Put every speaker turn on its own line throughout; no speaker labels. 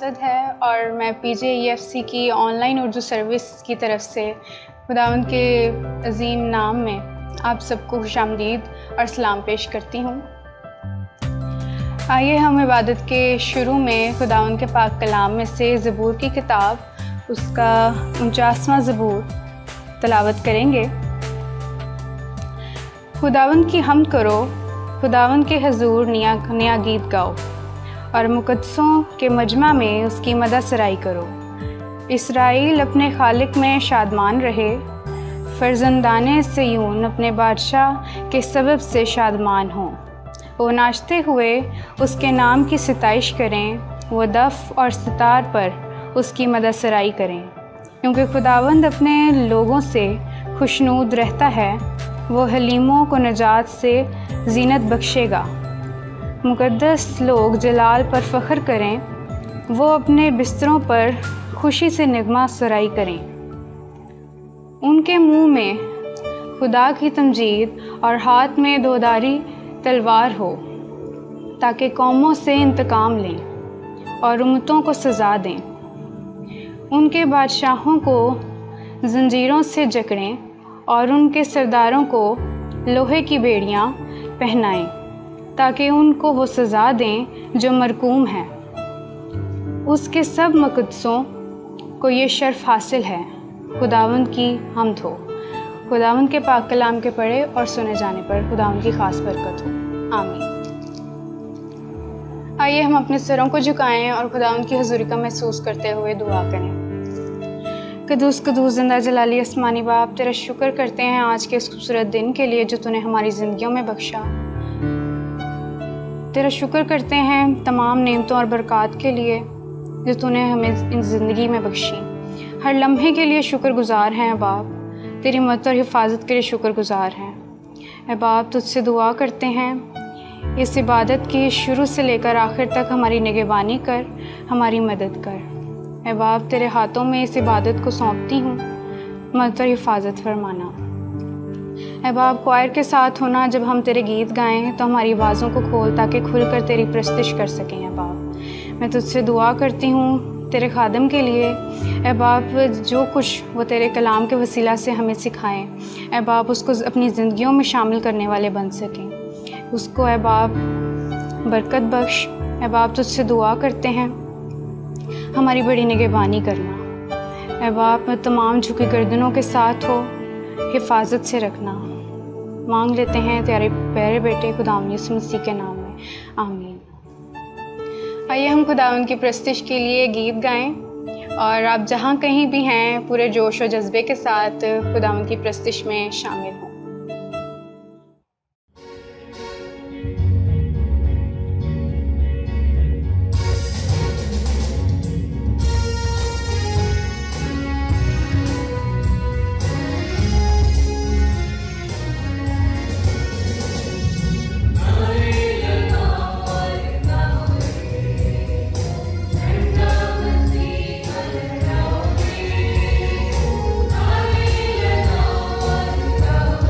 असद है और मैं PJEFC की ऑनलाइन उर्दू सर्विस की तरफ से खुदावंद के अजीम नाम में आप सबको खुशामदीद और सलाम पेश करती हूँ। आइए हम इबादत के शुरू में खुदावंद के पाक कलाम में से ज़बूर की किताब उसका 49वां ज़बूर तलावत करेंगे। खुदावंद की हम्द करो, खुदावंद के हजूर नया गीत गाओ और मुक़द्दसों के मजमा में उसकी मदद सराई करो। इसराइल अपने खालिक में शादमान रहे, फ़र्जंदाने सिय्योन अपने बादशाह के सबब से शादमान हों। वो नाचते हुए उसके नाम की सिताइश करें, वो दफ़ और सितार पर उसकी मदद सराई करें। क्योंकि खुदावंद अपने लोगों से खुशनूद रहता है, वो हलीमों को नजात से ज़ीनत बख्शेगा। मुक़द्दस लोग जलाल पर फ़ख्र करें, वो अपने बिस्तरों पर खुशी से निगमा सराई करें। उनके मुँह में खुदा की तमजीद और हाथ में दोधारी तलवार हो, ताकि कौमों से इंतकाम लें और उम्मतों को सज़ा दें। उनके बादशाहों को जंजीरों से जकड़ें और उनके सरदारों को लोहे की बेड़ियाँ पहनाएं, ताकि उनको वो सज़ा दें जो मरकूम हैं। उसके सब मुक़द्दसों को ये शर्फ़ हासिल है। खुदावंद की हम्द हो। खुदावंद के पाक कलाम के पढ़े और सुने जाने पर खुदावंद की ख़ास बरकत हो। आमीन। आइए हम अपने सिरों को झुकाएं और खुदावंद की हुज़ूरी का महसूस करते हुए दुआ करें। कदूस कदूस ज़िंदा जलाली आसमानी बाप, तेरा शुक्र करते हैं आज के इस खूबसूरत दिन के लिए जो तूने हमारी ज़िंदगियों में बख्शा। तेरा शुक्र करते हैं तमाम नेमतों और बरक़ात के लिए जो तूने हमें इन ज़िंदगी में बख्शी। हर लम्हे के लिए शुक्रगुज़ार हैं बाप, तेरी मदद और हिफाजत के लिए शुक्रगुज़ार हैं। ऐ बाप, तुझसे दुआ करते हैं इस इबादत की शुरू से लेकर आखिर तक हमारी निगहबानी कर, हमारी मदद कर। ऐ बाप, तेरे हाथों में इस इबादत को सौंपती हूँ, मदद और हिफाजत फरमाना। ऐ बाप, क्वायर के साथ होना, जब हम तेरे गीत गाएं तो हमारी आवाज़ों को खोल ताकि खुलकर तेरी प्रस्तुति कर सकें। ऐ बाप, मैं तुझसे दुआ करती हूँ तेरे खादम के लिए। ऐ बाप, जो कुछ वो तेरे कलाम के वसीला से हमें सिखाएं, ऐ बाप उसको अपनी ज़िंदगियों में शामिल करने वाले बन सकें। उसको ऐ बाप बरकत बख्श। ऐ बाप, तुझसे दुआ करते हैं हमारी बड़ी निगहबानी करना। ऐ बाप, तमाम झुकी गर्दनों के साथ हो, हिफाजत से रखना। मांग लेते हैं तेरे प्यारे बेटे खुदावंद यीशु मसीह के नाम में, आमीन। आइए हम खुदावंद की प्रस्तुति के लिए गीत गाएं और आप जहाँ कहीं भी हैं पूरे जोश और जज्बे के साथ खुदावंद की प्रस्तुति में शामिल हों।
Oh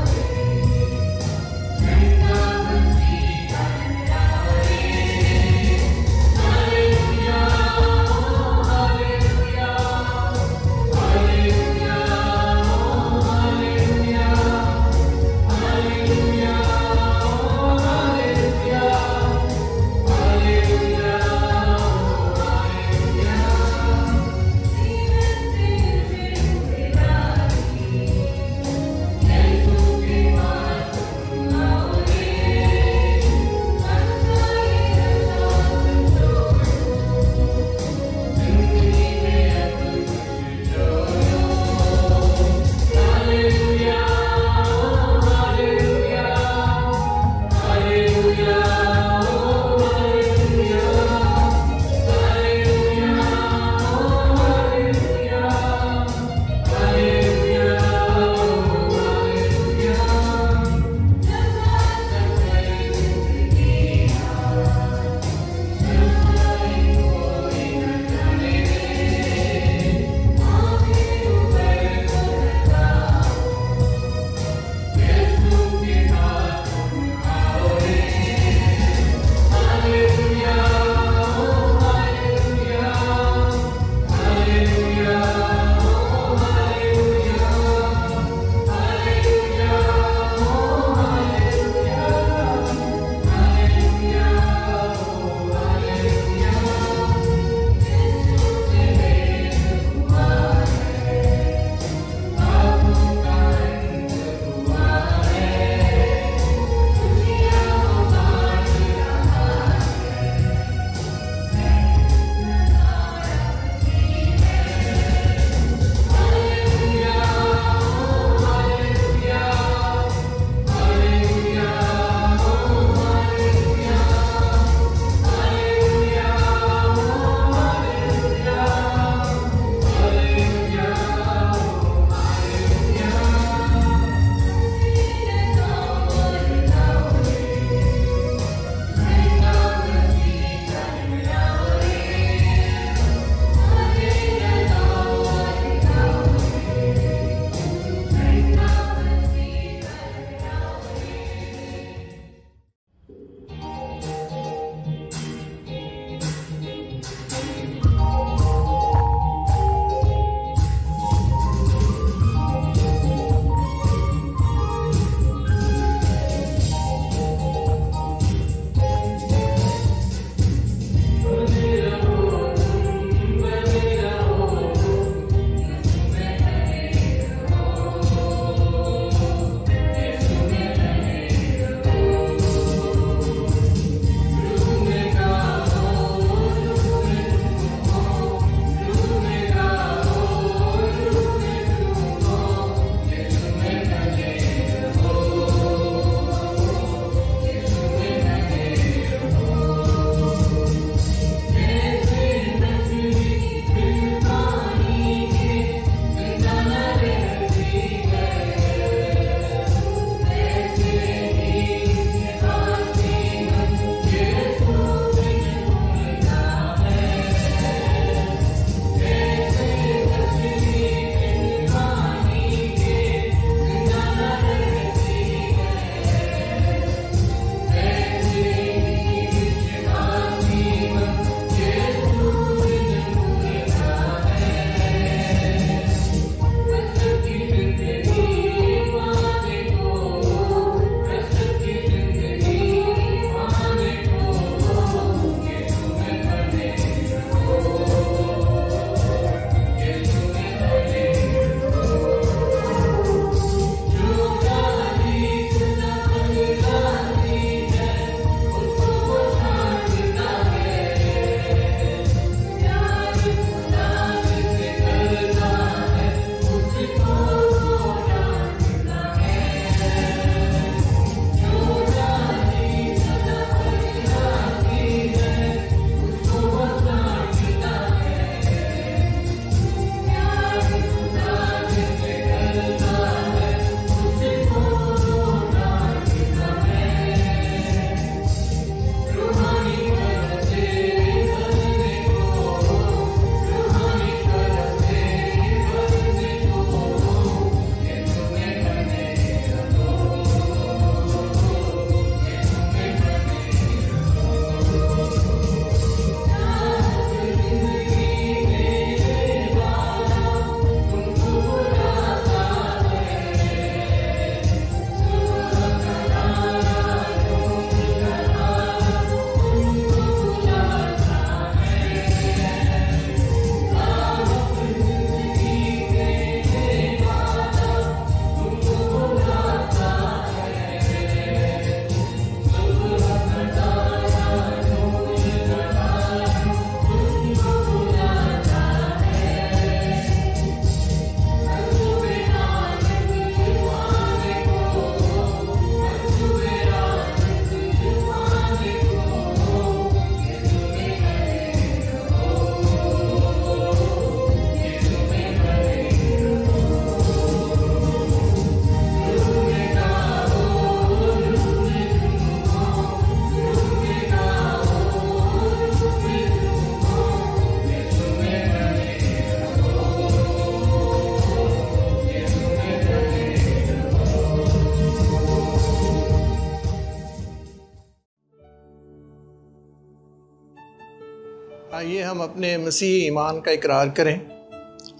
हम अपने मसीही ईमान का इकरार करें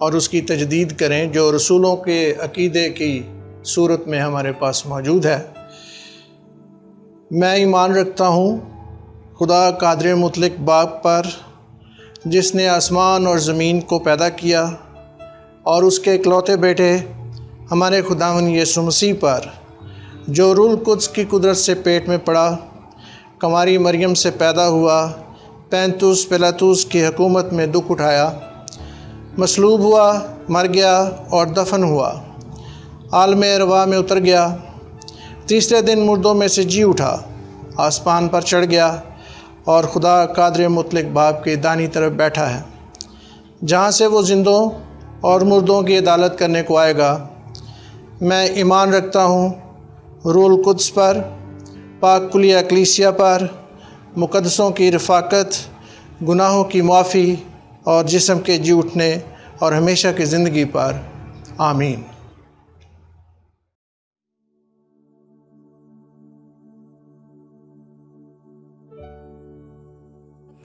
और उसकी तजदीद करें जो रसूलों के अकीदे की सूरत में हमारे पास मौजूद है। मैं ईमान रखता हूँ खुदा कादिर मुतलक बाप पर, जिसने आसमान और ज़मीन को पैदा किया, और उसके इकलौते बेटे हमारे खुदावंद यीशु मसीह पर, जो रूह कुद्स की कुदरत से पेट में पड़ा, कुंवारी मरियम से पैदा हुआ, पैंतुस पिलातुस की हुकूमत में दुख उठाया, मसलूब हुआ, मर गया और दफन हुआ, आलमे अरवा में उतर गया, तीसरे दिन मुर्दों में से जी उठा, आसमान पर चढ़ गया और खुदा कादिर मुतलक बाप के दानी तरफ बैठा है, जहाँ से वो जिंदों और मुर्दों की अदालत करने को आएगा। मैं ईमान रखता हूँ रूह कुद्स पर, पाक कुलिया कलीसिया पर, मुकद्दसों की रफ़ाकत, गुनाहों की माफ़ी और जिस्म के जी उठने और हमेशा की ज़िंदगी पर। आमीन।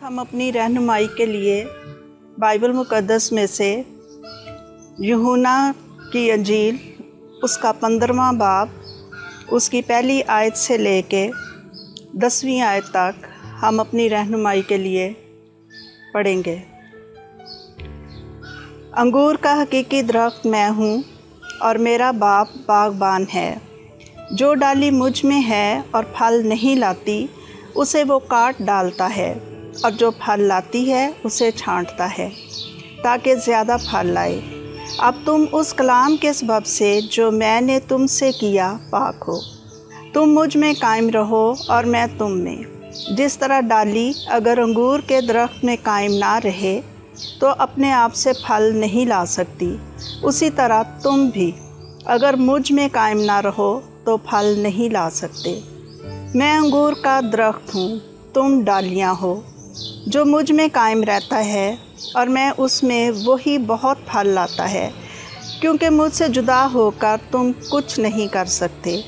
हम अपनी रहनुमाई के लिए बाइबल मुक़द्दस में से यूहन्ना की अंजील उसका 15वां बाब, उसकी पहली आयत से लेके 10वीं आयत तक हम अपनी रहनुमाई के लिए पढ़ेंगे। अंगूर का हकीकी दरख्त मैं हूँ और मेरा बाप बागबान है। जो डाली मुझ में है और फल नहीं लाती, उसे वो काट डालता है, और जो फल लाती है उसे छांटता है ताकि ज़्यादा फल लाए। अब तुम उस कलाम के सबब से जो मैंने तुमसे किया पाक हो। तुम मुझ में कायम रहो और मैं तुम में। जिस तरह डाली अगर अंगूर के दरख्त में कायम ना रहे तो अपने आप से फल नहीं ला सकती, उसी तरह तुम भी अगर मुझ में कायम ना रहो तो फल नहीं ला सकते। मैं अंगूर का दरख्त हूँ, तुम डालियाँ हो। जो मुझ में कायम रहता है और मैं उसमें, वही बहुत फल लाता है, क्योंकि मुझसे जुदा होकर तुम कुछ नहीं कर सकते।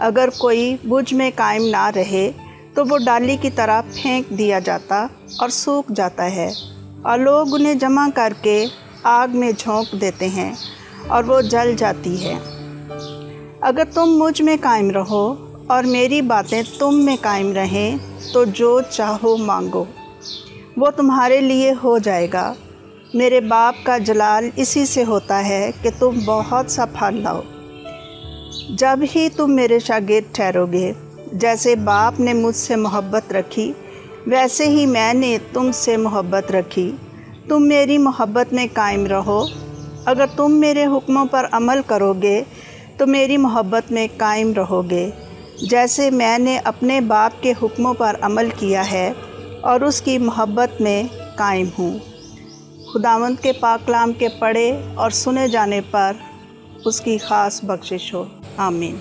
अगर कोई मुझ में कायम ना रहे तो वो डाली की तरह फेंक दिया जाता और सूख जाता है, और लोग उन्हें जमा करके आग में झोंक देते हैं और वो जल जाती है। अगर तुम मुझ में कायम रहो और मेरी बातें तुम में कायम रहें तो जो चाहो मांगो, वो तुम्हारे लिए हो जाएगा। मेरे बाप का जलाल इसी से होता है कि तुम बहुत सा फल लाओ। जब ही तुम मेरे शागिर्द ठहरोगे, जैसे बाप ने मुझसे मोहब्बत रखी वैसे ही मैंने तुमसे मोहब्बत रखी। तुम मेरी मोहब्बत में कायम रहो। अगर तुम मेरे हुक्मों पर अमल करोगे तो मेरी मोहब्बत में कायम रहोगे, जैसे मैंने अपने बाप के हुक्मों पर अमल किया है और उसकी मोहब्बत में कायम हूँ। खुदावंद के पाक कलाम के पढ़े और सुने जाने पर उसकी ख़ास बख्शिश हो। आमीन।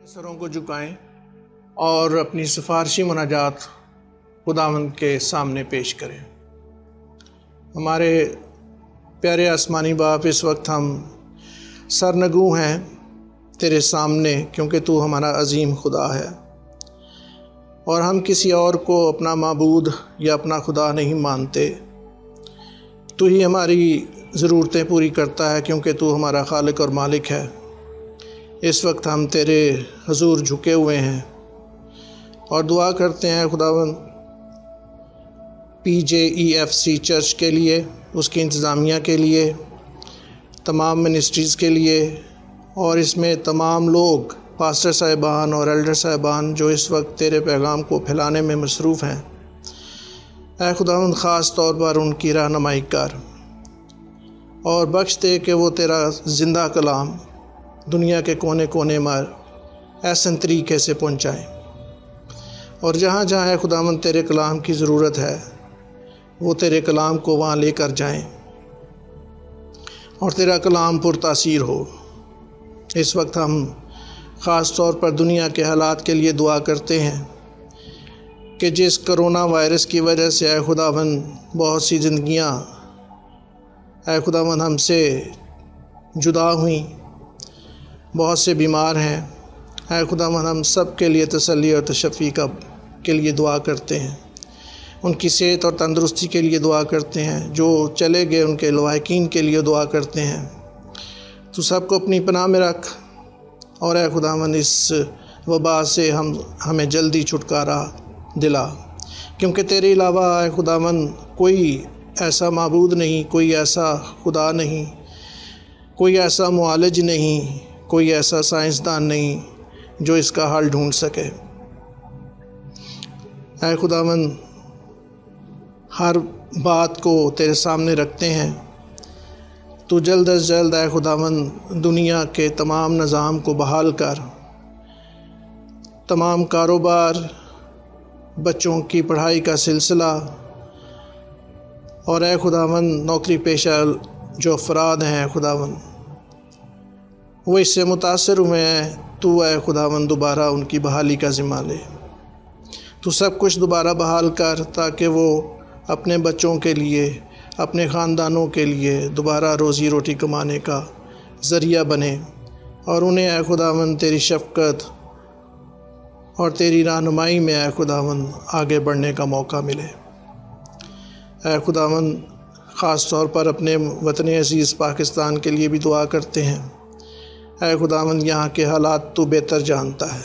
सरों को झुकाएं और अपनी सिफारशी मुनाजात खुदावंद के सामने पेश करें। हमारे प्यारे आसमानी बाप, इस वक्त हम सरनगू हैं तेरे सामने, क्योंकि तू हमारा अजीम खुदा है और हम किसी और को अपना माबूद या अपना खुदा नहीं मानते। तू ही हमारी ज़रूरतें पूरी करता है, क्योंकि तू हमारा खालिक और मालिक है। इस वक्त हम तेरे हुजूर झुके हुए हैं और दुआ करते हैं खुदावंद PJEFC चर्च के लिए, उसकी इंतज़ामिया के लिए, तमाम मिनिस्ट्रीज़ के लिए, और इसमें तमाम लोग, पास्टर साहिबान और एल्डर साहिबान जो इस वक्त तेरे पैगाम को फैलाने में मसरूफ़ हैं। ऐ खुदावंद, ख़ास तौर पर उनकी रहनुमाई कर और बख्श दे कि वो तेरा ज़िंदा कलाम दुनिया के कोने कोने में ऐसे तरीके से पहुँचाएँ, और जहाँ जहाँ है खुदावंद तेरे कलाम की ज़रूरत है वो तेरे कलाम को वहाँ लेकर जाएं और तेरा कलाम पुरतासीर हो। इस वक्त हम ख़ास तौर पर दुनिया के हालात के लिए दुआ करते हैं कि जिस कोरोना वायरस की वजह से ऐ खुदावंद बहुत सी ज़िंदगियाँ ऐ खुदावंद हमसे जुदा हुई, बहुत से बीमार हैं। ऐ खुदावन हम सब के लिए तसल्ली और तशफ़ी के लिए दुआ करते हैं, उनकी सेहत और तंदुरुस्ती के लिए दुआ करते हैं, जो चले गए उनके लवाकिन के लिए दुआ करते हैं। तो सबको अपनी पनाह में रख और ऐ खुदावन इस वबा से हमें जल्दी छुटकारा दिला, क्योंकि तेरे अलावा ऐ खुदावन कोई ऐसा माबूद नहीं, कोई ऐसा खुदा नहीं, कोई ऐसा मुआलिज नहीं, कोई ऐसा साइंसदान नहीं जो इसका हल ढूंढ सके। ऐ खुदावन हर बात को तेरे सामने रखते हैं, तो जल्द अज जल्द ऐ खुदावन दुनिया के तमाम निज़ाम को बहाल कर, तमाम कारोबार, बच्चों की पढ़ाई का सिलसिला और ऐ खुदावन नौकरी पेशा जो अफराद हैं खुदावन वो इससे मुतासर हुए हैं, तू ऐ खुदावन दोबारा उनकी बहाली का ज़िम्मा ले। तू सब कुछ दोबारा बहाल कर ताकि वो अपने बच्चों के लिए, अपने ख़ानदानों के लिए दोबारा रोज़ी रोटी कमाने का ज़रिया बने और उन्हें ऐ खुदावन तेरी शफ़क़त और तेरी रहनुमाई में ऐ खुदावन आगे बढ़ने का मौका मिले। ऐ खुदावन ख़ास तौर पर अपने वतन अज़ीज़ पाकिस्तान के लिए भी दुआ करते हैं। ऐ खुदावन यहाँ के हालात तू बेहतर जानता है,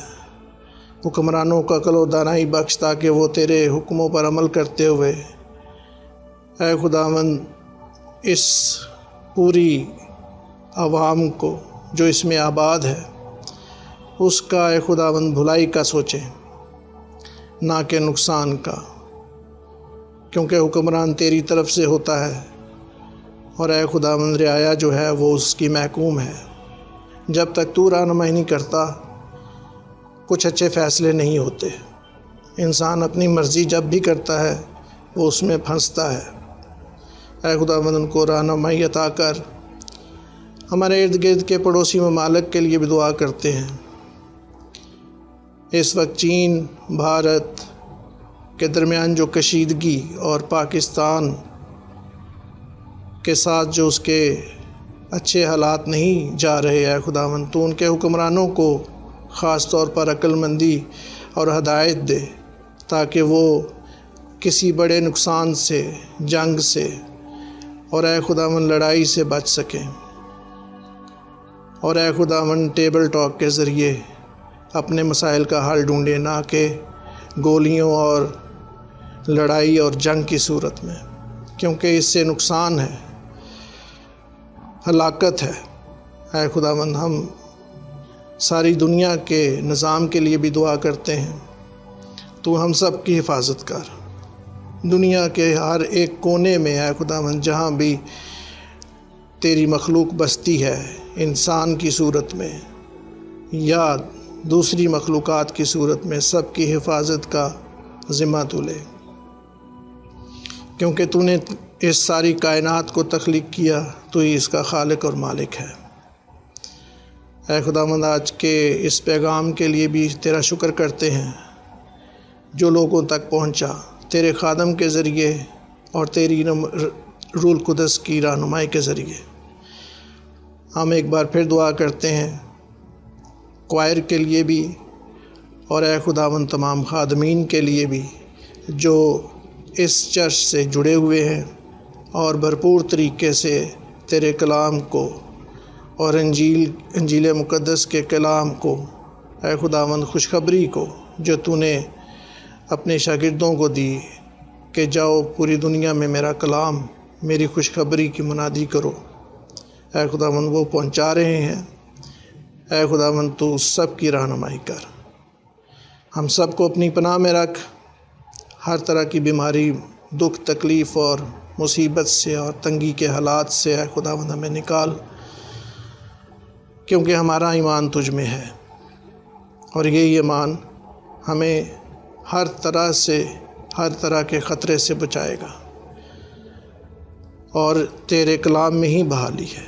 हुक्मरानों का अक़ल व दानाई बख्श ताकि वो तेरे हुक्मों पर अमल करते हुए ऐ खुदावन इस पूरी आवाम को जो इसमें आबाद है उसका ऐ खुदावन भलाई का सोचें, ना कि नुकसान का, क्योंकि हुक्मरान तेरी तरफ से होता है और ऐ खुदावन रियाया जो है वो उसकी महकूम है। जब तक तू रहनुमाई नहीं करता कुछ अच्छे फ़ैसले नहीं होते। इंसान अपनी मर्ज़ी जब भी करता है वो उसमें फंसता है। ऐ खुदावंद उनको रहनुमाई अता कर। हमारे इर्द गिर्द के पड़ोसी ममालिक के लिए भी दुआ करते हैं। इस वक्त चीन भारत के दरमियान जो कशीदगी और पाकिस्तान के साथ जो उसके अच्छे हालात नहीं जा रहे हैं खुदावंद, तो उनके हुक्मरानों को ख़ास तौर पर अक्लमंदी और हदायत दे ताकि वो किसी बड़े नुकसान से, जंग से और ऐ खुदावंद लड़ाई से बच सकें और ऐ खुदावंद टेबल टॉक के ज़रिए अपने मसाइल का हल ढूंढे, ना कि गोलियों और लड़ाई और जंग की सूरत में, क्योंकि इससे नुकसान है, हलाकत है। ऐ खुदावंद हम सारी दुनिया के निज़ाम के लिए भी दुआ करते हैं, तो हम सब की हिफाजत कर। दुनिया के हर एक कोने में ऐ खुदावंद जहाँ भी तेरी मखलूक बसती है, इंसान की सूरत में या दूसरी मखलूक़ात की सूरत में, सब की हिफाजत का ज़िम्मा तू ले, क्योंकि तूने इस सारी कायनात को तख्लीक किया, तो ही इसका खालिक और मालिक है। ऐ खुदावंद आज के इस पैगाम के लिए भी तेरा शुक्र करते हैं जो लोगों तक पहुंचा तेरे खादम के ज़रिए और तेरी रूल कुदस की रहनुमाई के ज़रिए। हम एक बार फिर दुआ करते हैं क्वायर के लिए भी और ऐ खुदावंद तमाम खादमीन के लिए भी जो इस चर्च से जुड़े हुए हैं और भरपूर तरीके से तेरे कलाम को और इंजील मुक़द्दस के कलाम को, ऐ खुदावंद खुशखबरी को जो तूने अपने शागिर्दों को दी कि जाओ पूरी दुनिया में मेरा कलाम, मेरी खुशखबरी की मुनादी करो, ऐ खुदावंद वो पहुंचा रहे हैं। ऐ खुदावंद तू सब की रहनुमाई कर, हम सब को अपनी पनाह में रख। हर तरह की बीमारी, दुख, तकलीफ़ और मुसीबत से और तंगी के हालात से ऐ खुदावंद हमें निकाल, क्योंकि हमारा ईमान तुझ में है और यही ईमान हमें हर तरह से, हर तरह के ख़तरे से बचाएगा और तेरे कलाम में ही बहाली है।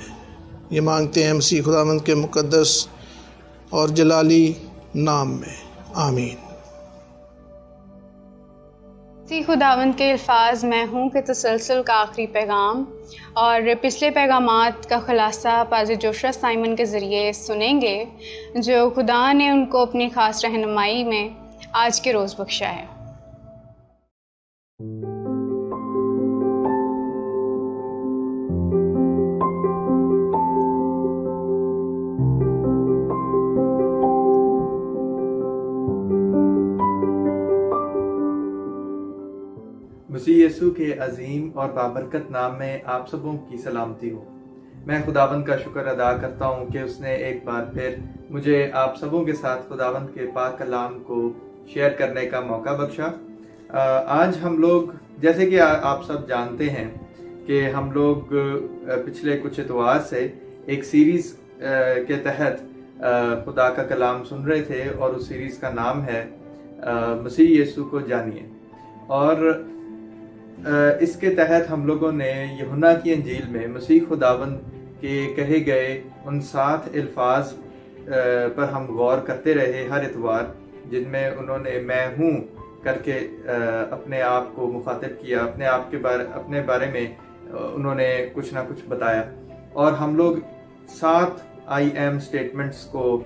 ये मांगते हैं मसीह खुदावंद के मुक़द्दस और जलाली नाम में, आमीन।
मसीह खुदावंद के अल्फाज मैं हूँ के तसलसल का आखिरी पैगाम और पिछले पैगामात का ख़ुलासा पाज़ जोशुआ साइमन के ज़रिए सुनेंगे, जो खुदा ने उनको अपनी ख़ास रहनुमाई में आज के रोज़ बख्शा है।
मसीह यीशु के अजीम और बाबरकत नाम में आप सबों की सलामती हो। मैं खुदावंद का शुक्र अदा करता हूँ कि उसने एक बार फिर मुझे आप सबों के साथ खुदावंद के पाक कलाम को शेयर करने का मौका बख्शा। आज हम लोग, जैसे कि आप सब जानते हैं कि हम लोग पिछले कुछ इतवार से एक सीरीज़ के तहत खुदा का कलाम सुन रहे थे और उस सीरीज़ का नाम है मसीह यीशु को जानिए। और इसके तहत हम लोगों ने यूहन्ना की इंजील में मसीह खुदावंद के कहे गए उन 7 अल्फाज पर हम गौर करते रहे हर इतवार, जिनमें उन्होंने मैं हूँ करके अपने आप को मुखातिब किया, अपने बारे में उन्होंने कुछ ना कुछ बताया। और हम लोग 7 आई एम स्टेटमेंट्स को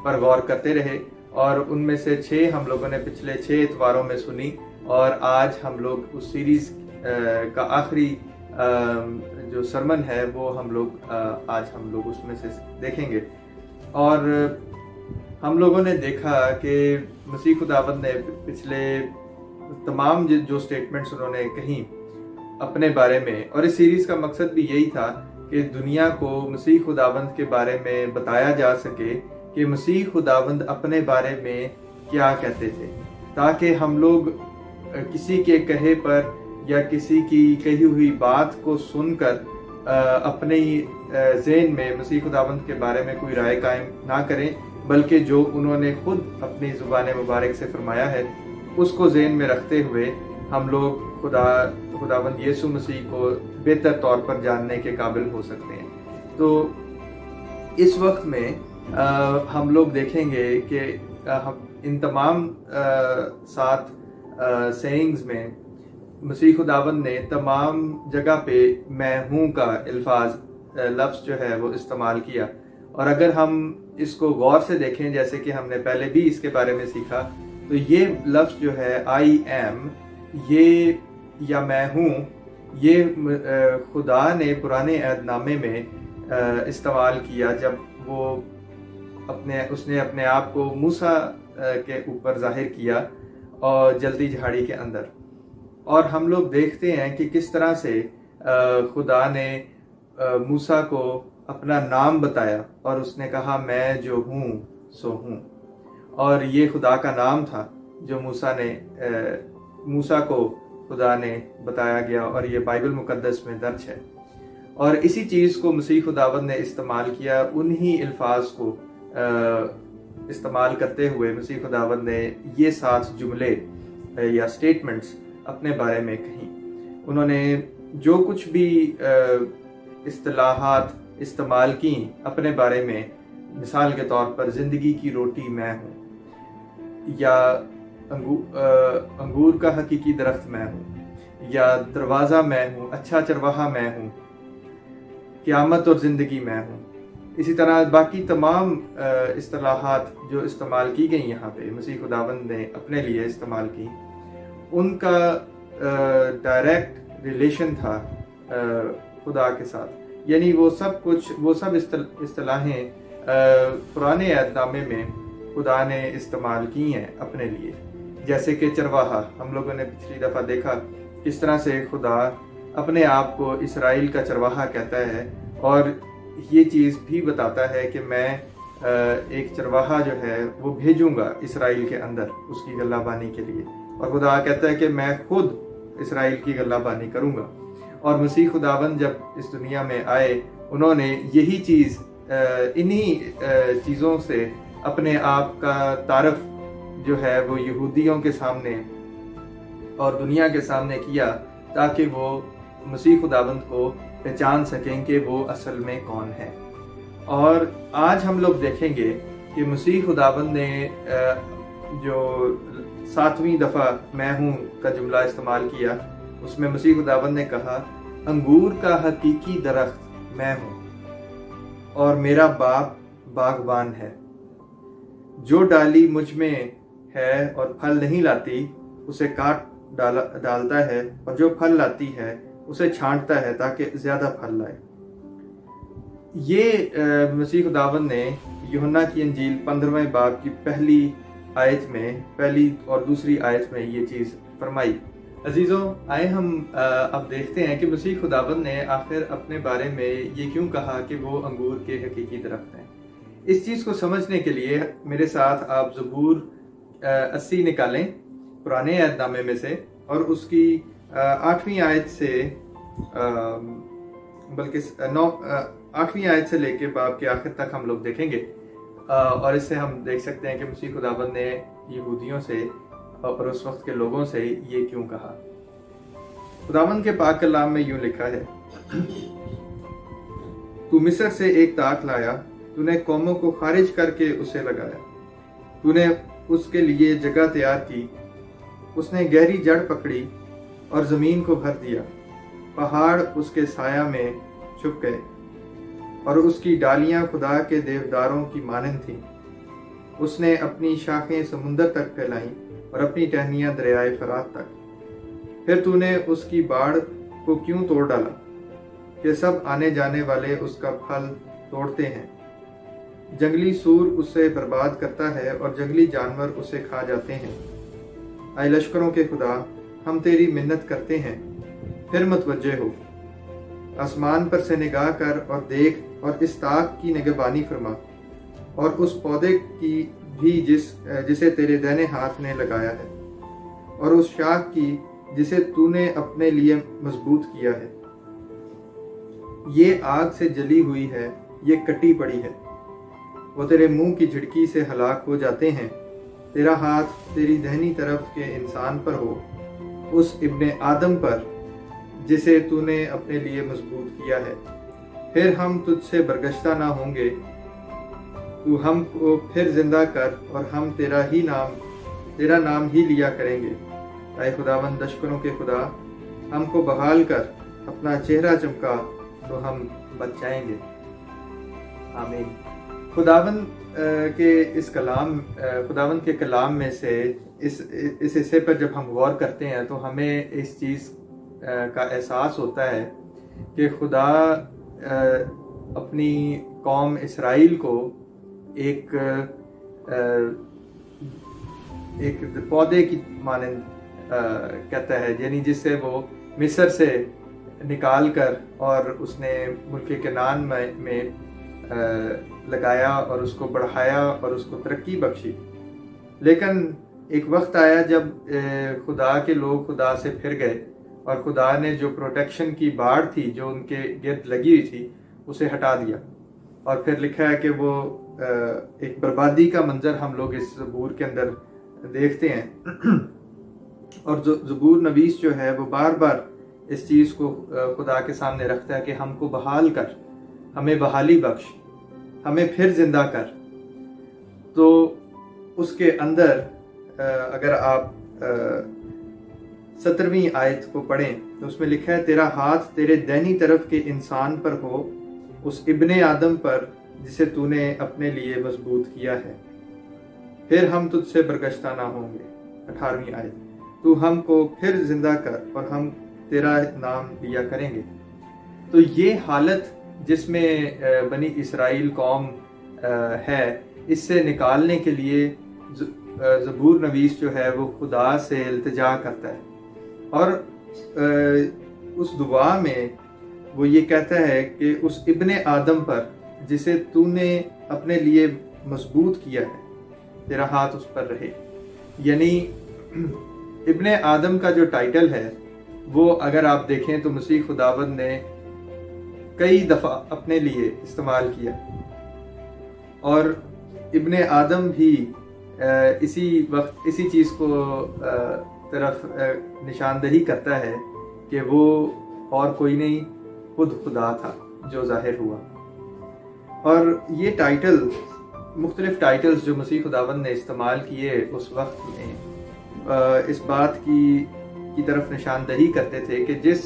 पर गौर करते रहे और उनमें से 6 हम लोगों ने पिछले 6 इतवारों में सुनी और आज हम लोग उस सीरीज़ का आखिरी जो सरमन है वो आज हम लोग उसमें से देखेंगे। और हम लोगों ने देखा कि मसीह खुदावंद ने पिछले तमाम जो स्टेटमेंट्स उन्होंने कही अपने बारे में, और इस सीरीज़ का मकसद भी यही था कि दुनिया को मसीह खुदावंद के बारे में बताया जा सके कि मसीह खुदावंद अपने बारे में क्या कहते थे, ताकि हम लोग किसी के कहे पर या किसी की कही हुई बात को सुनकर अपने ज़हन में मसीह खुदावंद के बारे में कोई राय कायम ना करें, बल्कि जो उन्होंने खुद अपनी ज़ुबान मुबारक से फरमाया है उसको ज़हन में रखते हुए हम लोग खुदावंद यीशु मसीह को बेहतर तौर पर जानने के काबिल हो सकते हैं। तो इस वक्त में हम लोग देखेंगे कि इन तमाम 7 सेइंग्स में मसीह खुदावंद ने तमाम जगह पे मैं हूँ का लफ्ज़ जो है वो इस्तेमाल किया। और अगर हम इसको गौर से देखें, जैसे कि हमने पहले भी इसके बारे में सीखा, तो ये लफ्ज़ जो है आई एम, ये या मैं हूँ, ये खुदा ने पुराने अहदनामे में इस्तेमाल किया जब वो उसने अपने आप को मूसा के ऊपर जाहिर किया और जल्दी झाड़ी के अंदर। और हम लोग देखते हैं कि किस तरह से खुदा ने मूसा को अपना नाम बताया और उसने कहा मैं जो हूँ सो हूँ, और ये खुदा का नाम था जो मूसा को खुदा ने बताया गया और ये बाइबल मुकद्दस में दर्ज है। और इसी चीज़ को मसीह खुदावंद ने इस्तेमाल किया, उन्हीं अल्फाज को इस्तेमाल करते हुए मसीह खुदावंद ने ये 7 जुमले या स्टेटमेंट्स अपने बारे में कही। उन्होंने जो कुछ भी इस्तिलाहात इस्तेमाल की अपने बारे में, मिसाल के तौर पर ज़िंदगी की रोटी मैं हूँ, या अंगूर का हकीकी दरख्त मैं हूँ, या दरवाज़ा मैं हूँ, अच्छा चरवाहा मैं हूँ, क़यामत और ज़िंदगी मैं हूँ। इसी तरह बाकी तमाम इस्तिलाहात जो इस्तेमाल की गई यहाँ पे मसीह खुदावंद ने अपने लिए इस्तेमाल की, उनका डायरेक्ट रिलेशन था खुदा के साथ। यानी वो सब इस्तिलाहें पुराने अहदनामे में खुदा ने इस्तेमाल की हैं अपने लिए। जैसे कि चरवाहा, हम लोगों ने पिछली दफ़ा देखा किस तरह से खुदा अपने आप को इसराइल का चरवाहा कहता है, और ये चीज़ भी बताता है कि मैं एक चरवाहा जो है वो भेजूंगा इसराइल के अंदर उसकी गल्लाबानी के लिए। और खुदा कहता है कि मैं खुद इसराइल की गल्लाबानी करूंगा। और मसीह खुदावंद जब इस दुनिया में आए, उन्होंने यही चीज़ इन्हीं चीज़ों से अपने आप का तारफ़ जो है वो यहूदियों के सामने और दुनिया के सामने किया, ताकि वो मसीह खुदावंद को पहचान सकें कि वो असल में कौन है। और आज हम लोग देखेंगे कि मसीह खुदावंद ने जो 7वीं दफ़ा मैं हूँ का जुमला इस्तेमाल किया, उसमें मसीह खुदावंद ने कहा, अंगूर का हकीकी दरख्त मैं हूँ और मेरा बाप बागबान है। जो डाली मुझ में है और फल नहीं लाती उसे काट डालता है, और जो फल लाती है उसे छांटता है ताकि ज्यादा फल लाए। ये मसीह खुदावंद ने यूहन्ना की इंजील 15वें बाब की पहली और दूसरी आयत में ये चीज़ फरमाई। अजीज़ों, आए हम अब देखते हैं कि मसीह खुदावंद ने आखिर अपने बारे में ये क्यों कहा कि वो अंगूर के हकीकी दरख्त हैं। इस चीज़ को समझने के लिए मेरे साथ आप ज़बूर 80 निकालें पुराने अहदनामे में से, और उसकी 8वीं आयत से बल्कि 8वीं आयत से लेके बाब के आखिर तक हम लोग देखेंगे। और इससे हम देख सकते हैं कि मसीह खुदावंद ने यहूदियों से और उस वक्त के लोगों से ये क्यों कहा। खुदावंद के पाक कलाम में यूं लिखा है, तू मिस्र से एक ताक लाया, तूने कौमों को खारिज करके उसे लगाया, तूने उसके लिए जगह तैयार की, उसने गहरी जड़ पकड़ी और जमीन को भर दिया, पहाड़ उसके साया में छुप गए और उसकी डालियां खुदा के देवदारों की मानंद थीं। उसने अपनी शाखें समुंदर तक फैलाई और अपनी टहनियां दरियाए फरात तक। फिर तूने उसकी बाड़ को क्यों तोड़ डाला कि सब आने जाने वाले उसका फल तोड़ते हैं। जंगली सूर उसे बर्बाद करता है और जंगली जानवर उसे खा जाते हैं। आए लश्करों के खुदा, हम तेरी मिन्नत करते हैं, फिर मुतवज्जे हो। आसमान पर से निगाह कर और देख, और इस ताक की निगहबानी फरमा, और उस पौधे की भी जिसे तेरे दाहिने हाथ ने लगाया है, और उस शाख की जिसे तूने अपने लिए मजबूत किया है। ये आग से जली हुई है, ये कटी पड़ी है, वो तेरे मुंह की झिड़की से हलाक हो जाते हैं। तेरा हाथ तेरी दाहिनी तरफ के इंसान पर हो, उस इब्ने आदम पर जिसे तूने अपने लिए मजबूत किया है। फिर हम तुझसे बरगश्ता ना होंगे, तू हमको फिर जिंदा कर और हम तेरा नाम ही लिया करेंगे। आए खुदावंद लश्करों के खुदा, हमको बहाल कर, अपना चेहरा चमका तो हम बच जाएंगे। आमीन। खुदावंद के कलाम में से इस हिस्से पर जब हम गौर करते हैं तो हमें इस चीज़ का एहसास होता है कि खुदा अपनी कौम इसराइल को एक पौधे की मानंद कहता है, यानी जिससे वो मिस्र से निकाल कर और उसने मुल्क कनान में लगाया और उसको बढ़ाया और उसको तरक्की बख्शी। लेकिन एक वक्त आया जब खुदा के लोग खुदा से फिर गए और खुदा ने जो प्रोटेक्शन की बाड़ थी जो उनके गिर्द लगी हुई थी उसे हटा दिया। और फिर लिखा है कि वो एक बर्बादी का मंजर हम लोग इस ज़बूर के अंदर देखते हैं। और जो ज़बूर नवीस जो है वो बार बार इस चीज़ को खुदा के सामने रखता है कि हमको बहाल कर, हमें बहाली बख्श, हमें फिर जिंदा कर। तो उसके अंदर अगर आप 17वीं आयत को पढ़ें तो उसमें लिखा है, तेरा हाथ तेरे दाहिनी तरफ के इंसान पर हो, उस इब्ने आदम पर जिसे तूने अपने लिए मजबूत किया है। फिर हम तुझसे बरगश्ता ना होंगे। 18वीं आयत, तू हमको फिर जिंदा कर और हम तेरा नाम लिया करेंगे। तो ये हालत जिसमें बनी इसराइल कौम है, इससे निकालने के लिए ज़बूर नवीस जो है वो खुदा से इल्तिजा करता है। और उस दुआ में वो ये कहता है कि उस इब्ने आदम पर जिसे तूने अपने लिए मजबूत किया है, तेरा हाथ उस पर रहे। यानी इब्ने आदम का जो टाइटल है वो अगर आप देखें तो मसीह खुदावंद ने कई दफ़ा अपने लिए इस्तेमाल किया। और इब्ने आदम भी इसी वक्त इसी चीज़ को तरफ निशानदही करता है कि वो और कोई नहीं, खुद खुदा था जो जाहिर हुआ। और ये टाइटल, मुख्तलिफ टाइटल्स जो मसीह खुदावंद ने इस्तेमाल किए उस वक्त में, इस बात की तरफ निशानदही करते थे कि जिस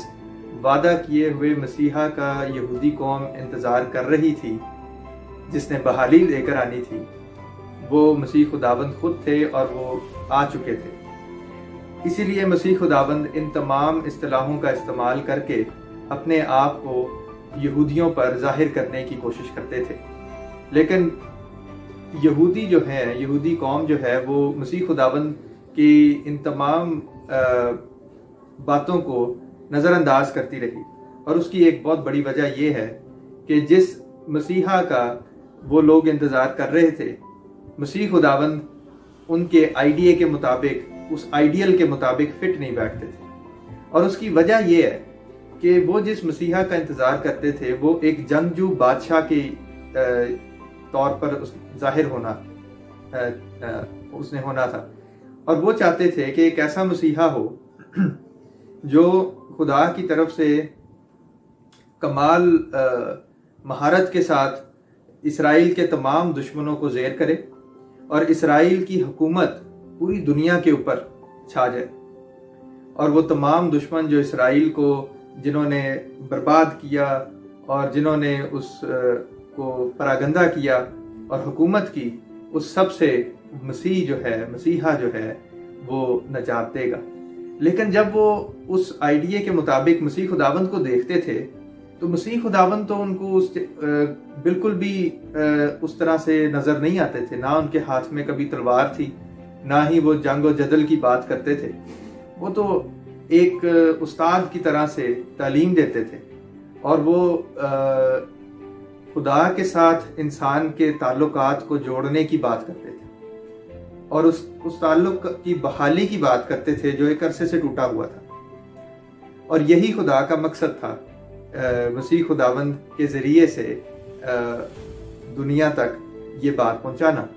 वादा किए हुए मसीहा का यहूदी कौम इंतज़ार कर रही थी, जिसने बहाली लेकर आनी थी, वो मसीह खुदाबंद खुद थे और वो आ चुके थे। इसीलिए मसीह खुदाबंद इन तमाम इस्तिलाहों का इस्तेमाल करके अपने आप को यहूदियों पर जाहिर करने की कोशिश करते थे। लेकिन यहूदी जो है, यहूदी कौम जो है, वो मसीह खुदाबंद की इन तमाम बातों को नज़रअंदाज करती रही। और उसकी एक बहुत बड़ी वजह यह है कि जिस मसीहा का वो लोग इंतज़ार कर रहे थे, मसीह खुदाबंद उनके आइडिया के मुताबिक, उस आइडियल के मुताबिक फिट नहीं बैठते थे। और उसकी वजह यह है कि वो जिस मसीहा का इंतज़ार करते थे वो एक जंगजू बादशाह के तौर पर जाहिर होना उसने होना था। और वो चाहते थे कि एक ऐसा मसीहा हो जो खुदा की तरफ से कमाल महारत के साथ इसराइल के तमाम दुश्मनों को ज़ेर करे और इसराइल की हुकूमत पूरी दुनिया के ऊपर छा जाए। और वो तमाम दुश्मन जो इसराइल को जिन्होंने बर्बाद किया और जिन्होंने उस को परागंदा किया और हुकूमत की, उस सब से मसीह जो है, मसीहा जो है, वो नजात देगा। लेकिन जब वो उस आइडिया के मुताबिक मसीह खुदावंद को देखते थे तो मसीह खुदावंद तो उनको बिल्कुल भी उस तरह से नज़र नहीं आते थे। ना उनके हाथ में कभी तलवार थी, ना ही वो जंग और जदल की बात करते थे। वो तो एक उस्ताद की तरह से तालीम देते थे और वो खुदा के साथ इंसान के ताल्लुकात को जोड़ने की बात करते थे और उस ताल्लुक की बहाली की बात करते थे जो एक अरसे से टूटा हुआ था। और यही खुदा का मकसद था मसीह खुदावंद के ज़रिए से दुनिया तक ये बात पहुंचाना।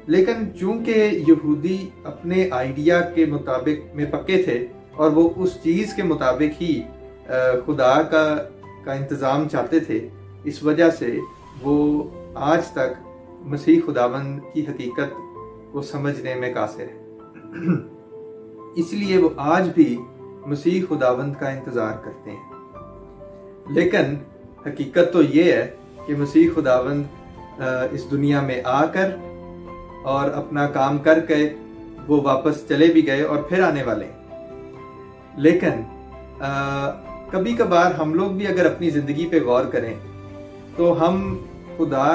लेकिन चूंकि यहूदी अपने आइडिया के मुताबिक में पक्के थे और वो उस चीज़ के मुताबिक ही खुदा का इंतज़ाम चाहते थे, इस वजह से वो आज तक मसीह खुदावंद की हकीकत को समझने में कासिर है। इसलिए वो आज भी मसीह खुदावंद का इंतज़ार करते हैं। लेकिन हकीकत तो ये है कि मसीह खुदावंद इस दुनिया में आकर और अपना काम करके वो वापस चले भी गए और फिर आने वाले हैं। लेकिन कभी कभार हम लोग भी अगर अपनी ज़िंदगी पे गौर करें तो हम खुदा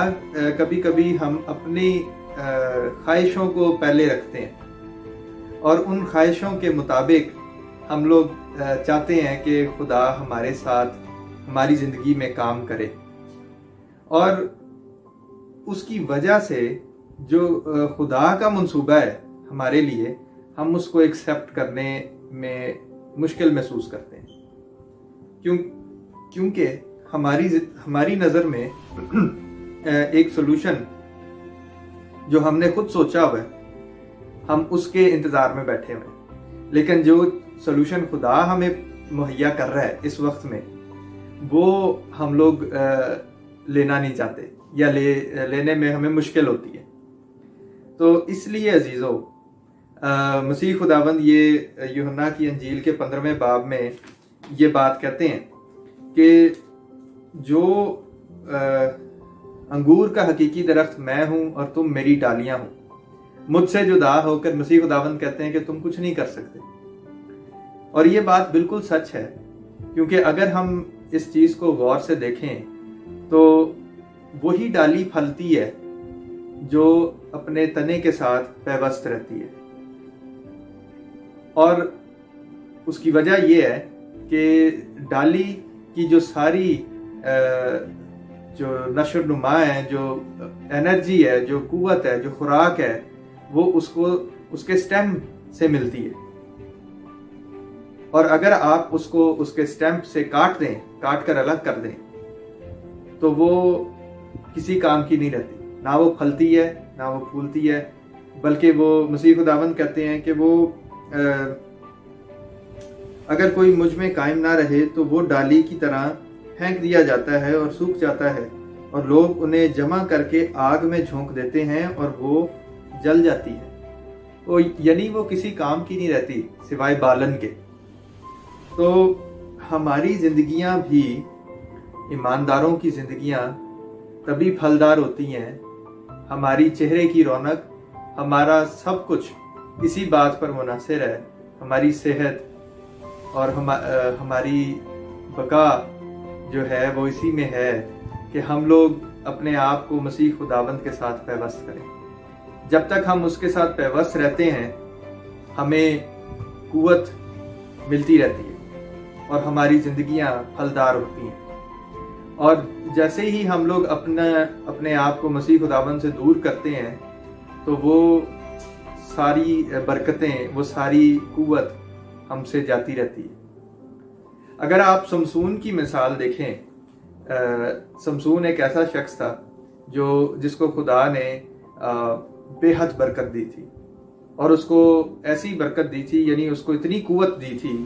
कभी कभी हम अपनी ख्वाहिशों को पहले रखते हैं और उन ख्वाहिशों के मुताबिक हम लोग चाहते हैं कि खुदा हमारे साथ हमारी ज़िंदगी में काम करे। और उसकी वजह से जो खुदा का मंसूबा है हमारे लिए, हम उसको एक्सेप्ट करने में मुश्किल महसूस करते हैं। क्योंकि हमारी नज़र में एक सोल्यूशन जो हमने खुद सोचा हुआ है, हम उसके इंतज़ार में बैठे हुए हैं। लेकिन जो सोल्यूशन खुदा हमें मुहैया कर रहा है इस वक्त में, वो हम लोग लेना नहीं चाहते या लेने में हमें मुश्किल होती है। तो इसलिए अजीज़ों, मसीह खुदावंद ये यूहन्ना की अंजील के 15वें बाब में ये बात कहते हैं कि जो अंगूर का हकीकी दरख्त मैं हूँ और तुम मेरी डालियाँ हो, मुझसे जुदा होकर मसीह खुदावंद कहते हैं कि तुम कुछ नहीं कर सकते। और ये बात बिल्कुल सच है, क्योंकि अगर हम इस चीज़ को गौर से देखें तो वही डाली फलती है जो अपने तने के साथ पैवस्त रहती है। और उसकी वजह यह है कि डाली की जो सारी जो नशर नुमा है, जो एनर्जी है, जो कुव्वत है, जो खुराक है, वो उसको उसके स्टेम से मिलती है। और अगर आप उसको उसके स्टेम से काट कर अलग कर दें, तो वो किसी काम की नहीं रहती। ना वो फलती है, ना वो फूलती है, बल्कि वो मसीह खुदावंद कहते हैं कि वो अगर कोई मुझ में कायम ना रहे तो वो डाली की तरह फेंक दिया जाता है और सूख जाता है, और लोग उन्हें जमा करके आग में झोंक देते हैं और वो जल जाती है। यानी वो किसी काम की नहीं रहती सिवाय बालन के। तो हमारी जिंदगियां भी, ईमानदारों की जिंदगियां तभी फलदार होती हैं, हमारी चेहरे की रौनक, हमारा सब कुछ इसी बात पर मुनहसर है, हमारी सेहत और हमारी बका जो है वो इसी में है कि हम लोग अपने आप को मसीह खुदावंद के साथ पैवस्त करें। जब तक हम उसके साथ पैवस्त रहते हैं हमें कुव्वत मिलती रहती है और हमारी जिंदगियां फलदार होती हैं। और जैसे ही हम लोग अपने आप को मसीह खुदावंद से दूर करते हैं तो वो सारी बरकतें, वो सारी कुव्वत हमसे जाती रहती है। अगर आप शमसून की मिसाल देखें, शमसून एक ऐसा शख्स था जिसको खुदा ने बेहद बरकत दी थी और उसको ऐसी बरकत दी थी, यानी उसको इतनी कुव्वत दी थी,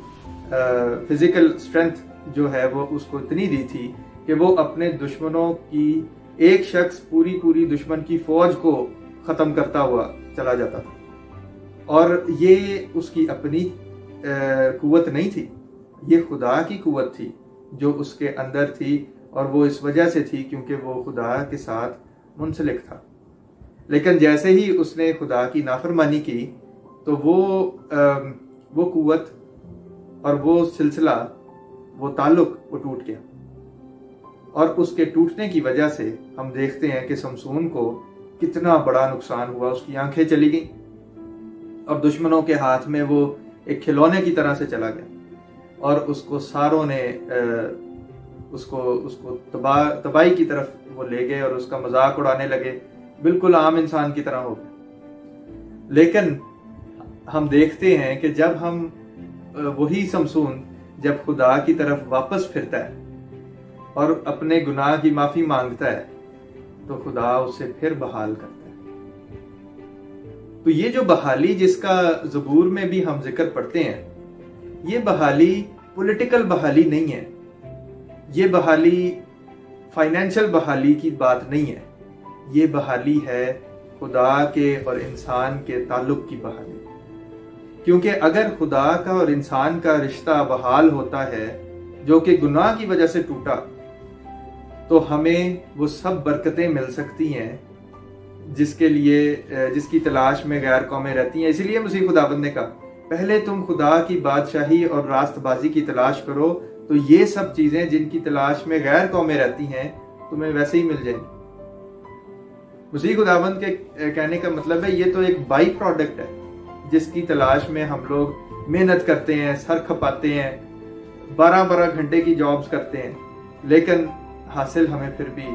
फिजिकल स्ट्रेंथ जो है वो उसको इतनी दी थी कि वो अपने दुश्मनों की, एक शख्स पूरी दुश्मन की फौज को खत्म करता हुआ चला जाता था। और ये उसकी अपनी कुव्वत नहीं थी, ये खुदा की कुव्वत थी जो उसके अंदर थी, और वो इस वजह से थी क्योंकि वो खुदा के साथ मुंसलिक था। लेकिन जैसे ही उसने खुदा की नाफरमानी की तो वो कुव्वत और वो सिलसिला, वो ताल्लुक वो टूट गया। और उसके टूटने की वजह से हम देखते हैं कि शमसून को कितना बड़ा नुकसान हुआ। उसकी आंखें चली गई और दुश्मनों के हाथ में वो एक खिलौने की तरह से चला गया और उसको सारों ने उसको तबाही की तरफ वो ले गए और उसका मजाक उड़ाने लगे, बिल्कुल आम इंसान की तरह हो गया। लेकिन हम देखते हैं कि जब हम वही शमसून जब खुदा की तरफ वापस फिरता है और अपने गुनाह की माफी मांगता है तो खुदा उसे फिर बहाल करता है। तो ये जो बहाली जिसका ज़बूर में भी हम जिक्र पढ़ते हैं, ये बहाली पॉलिटिकल बहाली नहीं है, ये बहाली फाइनेंशियल बहाली की बात नहीं है, ये बहाली है खुदा के और इंसान के ताल्लुक की बहाली। क्योंकि अगर खुदा का और इंसान का रिश्ता बहाल होता है जो कि गुनाह की वजह से टूटा, तो हमें वो सब बरकतें मिल सकती हैं जिसकी तलाश में गैर कौमें रहती हैं। इसीलिए मसीह खुदावंद ने कहा, पहले तुम खुदा की बादशाही और रास्तबाजी की तलाश करो तो ये सब चीजें जिनकी तलाश में गैर कौमें रहती हैं तुम्हें वैसे ही मिल जाएंगी। मसीह खुदावंद के कहने का मतलब है ये तो एक बाई प्रोडक्ट है जिसकी तलाश में हम लोग मेहनत करते हैं, सर खपाते हैं, 12-12 घंटे की जॉब्स करते हैं, लेकिन हासिल हमें फिर भी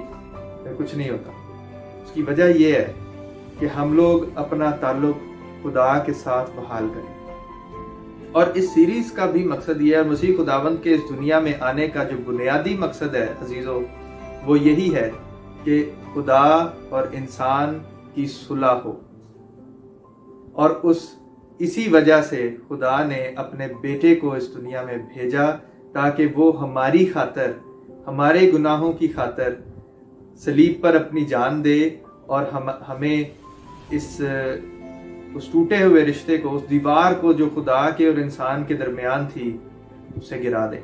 कुछ नहीं होता। उसकी वजह यह है कि हम लोग अपना ताल्लुक खुदा के साथ बहाल करें। और इस सीरीज का भी मकसद यह है, मसीह खुदावंद के इस दुनिया में आने का जो बुनियादी मकसद है अजीजों, वो यही है कि खुदा और इंसान की सुलह हो। और इसी वजह से खुदा ने अपने बेटे को इस दुनिया में भेजा ताकि वो हमारी खातर, हमारे गुनाहों की खातर सलीब पर अपनी जान दे और हमें उस टूटे हुए रिश्ते को, उस दीवार को जो खुदा के और इंसान के दरमियान थी, उसे गिरा दे।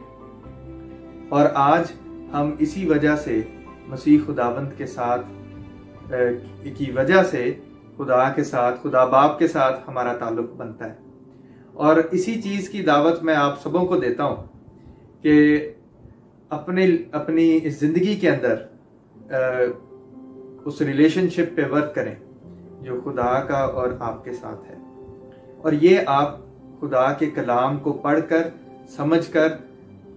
और आज हम इसी वजह से मसीह खुदावंद के साथ की वजह से खुदा के साथ, खुदा बाप के साथ हमारा ताल्लुक बनता है। और इसी चीज की दावत मैं आप सबों को देता हूं कि अपनी इस जिंदगी के अंदर उस रिलेशनशिप पे वर्क करें जो खुदा का और आपके साथ है। और ये आप खुदा के कलाम को पढ़कर, समझकर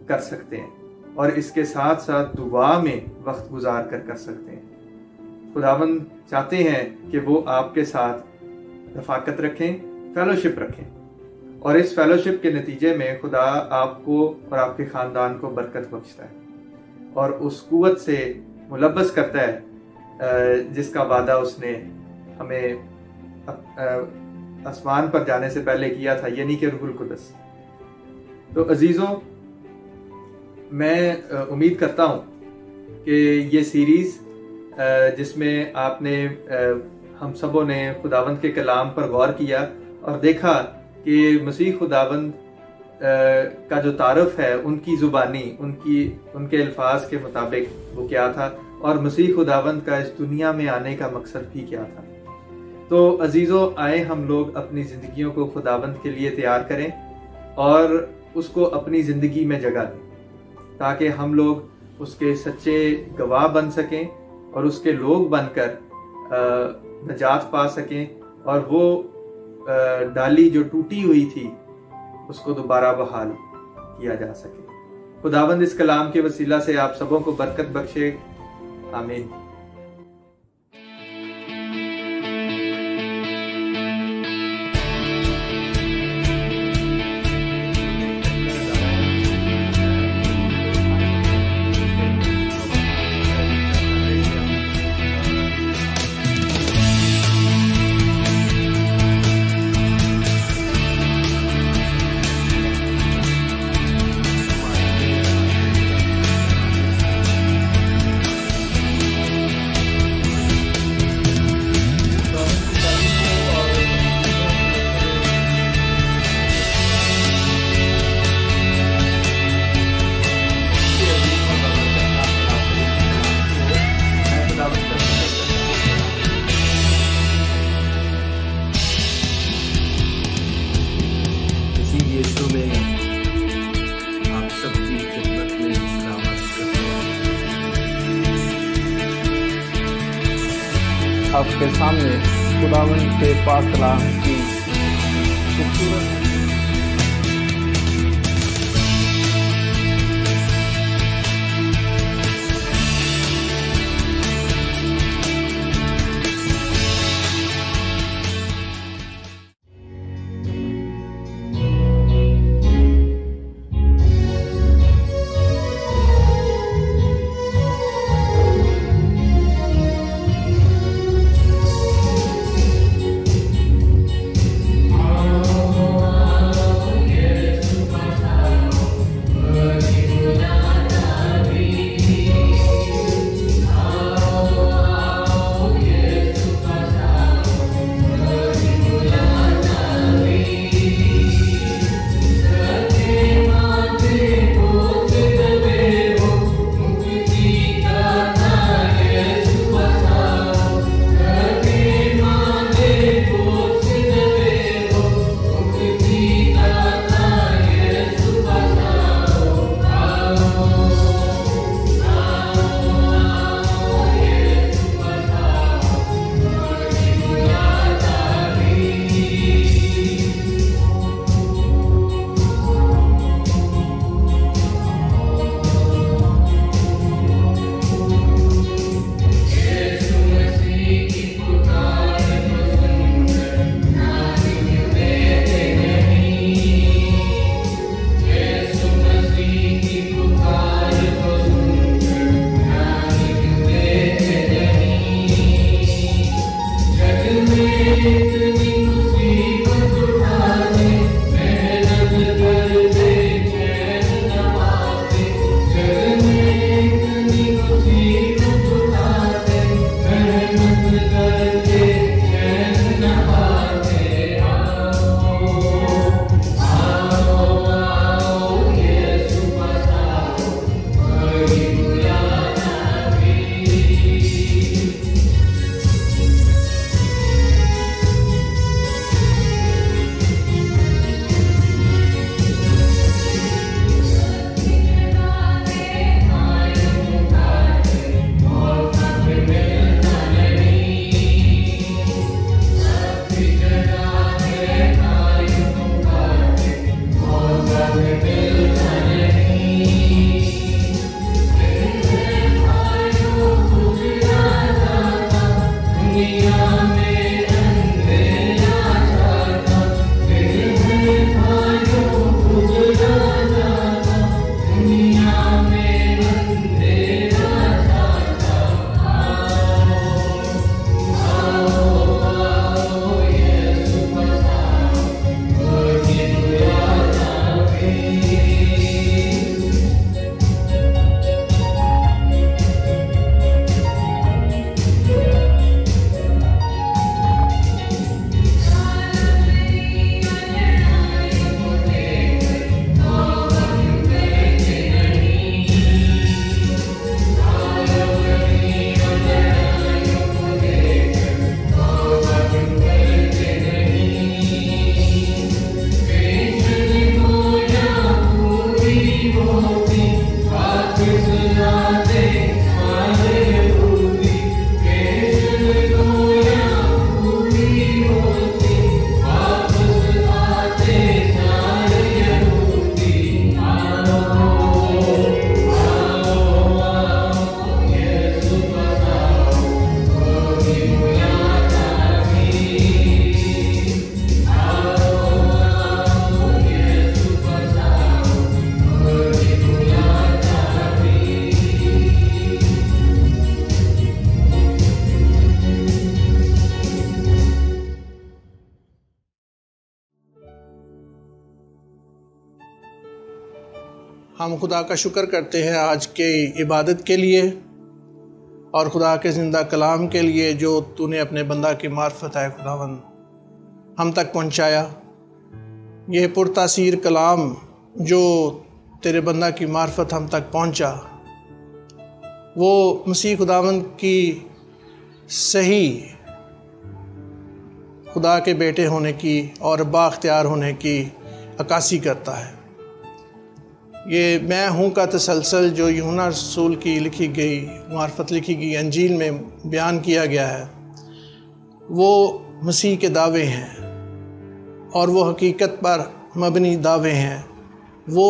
कर सकते हैं और इसके साथ साथ दुआ में वक्त गुजार कर सकते हैं। खुदावंद चाहते हैं कि वो आपके साथ रफाकत रखें, फेलोशिप रखें, और इस फेलोशिप के नतीजे में खुदा आपको और आपके ख़ानदान को बरकत बख्शता है और उस कुव्वत से मुलब्बस करता है जिसका वादा उसने हमें आसमान पर जाने से पहले किया था, यानी कि रूहुल कुद्स। तो अजीज़ों, मैं उम्मीद करता हूँ कि ये सीरीज़ जिसमें आपने हम सबों ने खुदावंद के कलाम पर गौर किया और देखा कि मसीह खुदावंद का जो तारफ़ है उनकी ज़ुबानी, उनके अल्फाज के मुताबिक वो क्या था, और मसीह खुदावंद का इस दुनिया में आने का मकसद भी क्या था। तो अजीज़ों, आए हम लोग अपनी ज़िंदगियों को खुदावंद के लिए तैयार करें और उसको अपनी ज़िंदगी में जगह दें, ताकि हम लोग उसके सच्चे गवाह बन सकें और उसके लोग बनकर नजात पा सकें, और वो डाली जो टूटी हुई थी उसको दोबारा बहाल किया जा सके। खुदावंद इस कलाम के वसीला से आप सबों को बरकत बख्शे। आमीन।
यीशु में आप सबकी खिदमत में सलामत करते हैं।
आपके सामने खुदावंद के पाक कलाम की खूबसूरत हम खुदा का शुक्र करते हैं आज के इबादत के लिए और खुदा के ज़िंदा कलाम के लिए जो तूने अपने बंदा की मार्फत है खुदावन हम तक पहुंचाया। ये पुरतासीर कलाम जो तेरे बंदा की मार्फत हम तक पहुंचा, वो मसीह खुदावन की सही खुदा के बेटे होने की और बाख्तियार होने की अक्कासी करता है। ये मैं हूँ का तसलसल जो यूहन्ना रसूल की लिखी गई मार्फत लिखी गई अंजील में बयान किया गया है, वो मसीह के दावे हैं और वो हकीकत पर मबनी दावे हैं। वो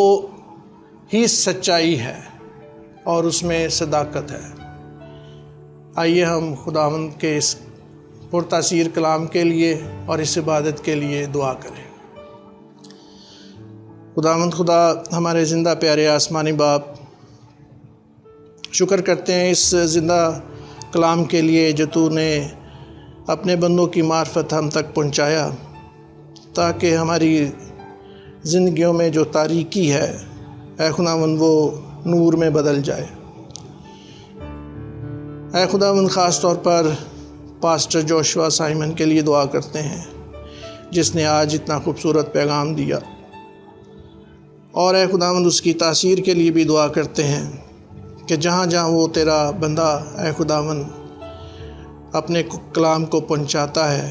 ही सच्चाई है और उसमें सदाकत है। आइए हम खुदावंद के इस पुरतासीर कलाम के लिए और इस इबादत के लिए दुआ करें। खुदावंद खुदा हमारे ज़िंदा प्यारे आसमानी बाप, शुक्र करते हैं इस ज़िंदा कलाम के लिए जो तूने अपने बंदों की मार्फत हम तक पहुंचाया, ताकि हमारी ज़िंदगियों में जो तारीकी है ऐ खुदावंद वो नूर में बदल जाए। ऐ खुदावंद ख़ास तौर पर पास्टर जोशुआ साइमन के लिए दुआ करते हैं जिसने आज इतना खूबसूरत पैगाम दिया, और ऐ खुदावंद उसकी तासीर के लिए भी दुआ करते हैं कि जहाँ जहाँ वो तेरा बंदा ऐ खुदावंद अपने कलाम को पहुँचाता है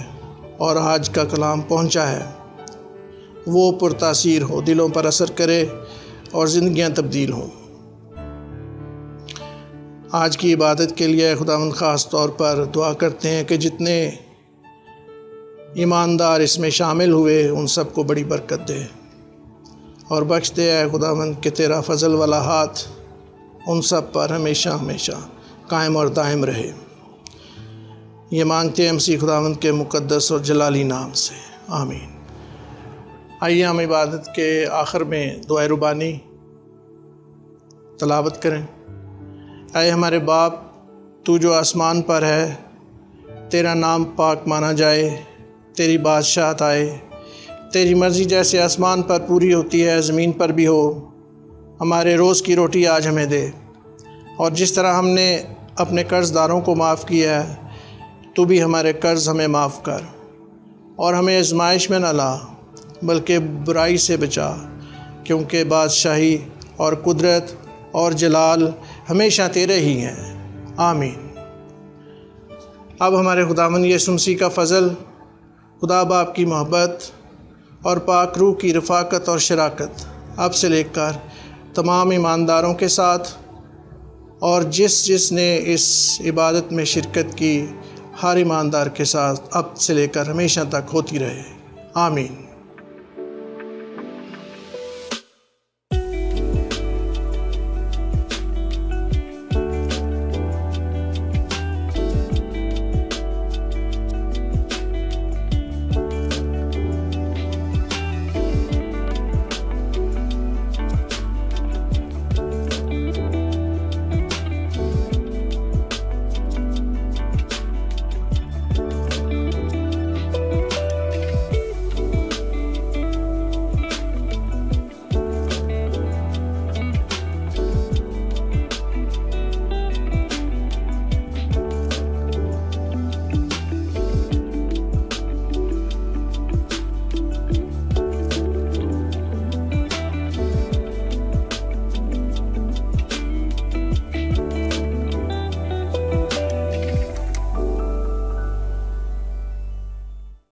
और आज का कलाम पहुँचा है, वो पुरतासीर हो, दिलों पर असर करे और ज़िंदगियाँ तब्दील हों। आज की इबादत के लिए खुदावंद ख़ास तौर पर दुआ करते हैं कि जितने ईमानदार इसमें शामिल हुए उन सबको बड़ी बरकत दे और बख्श दे ऐ खुदावंद कि तेरा फजल वाला हाथ उन सब पर हमेशा हमेशा कायम और दायम रहे। ये मांगते हैं मसीह खुदावंद के मुक़द्दस और जलाली नाम से, आमीन। आइए हम इबादत के आखिर में दुआ रुबानी तलावत करें। ऐ हमारे बाप, तू जो आसमान पर है, तेरा नाम पाक माना जाए, तेरी बादशाहत आए, तेरी मर्ज़ी जैसे आसमान पर पूरी होती है ज़मीन पर भी हो। हमारे रोज़ की रोटी आज हमें दे, और जिस तरह हमने अपने कर्ज़दारों को माफ़ किया है, तू भी हमारे कर्ज़ हमें माफ़ कर, और हमें आज़माइश में न ला बल्कि बुराई से बचा, क्योंकि बादशाही और कुदरत और जलाल हमेशा तेरे ही हैं, आमीन। अब हमारे खुदावंद यीशु मसीह का फ़ज़ल, खुदा बाप की मोहब्बत और पाक रूह की रफ़ाकत और शराकत अब से लेकर तमाम ईमानदारों के साथ और जिसने इस इबादत में शिरकत की हर ईमानदार के साथ अब से लेकर हमेशा तक होती रहे, आमीन।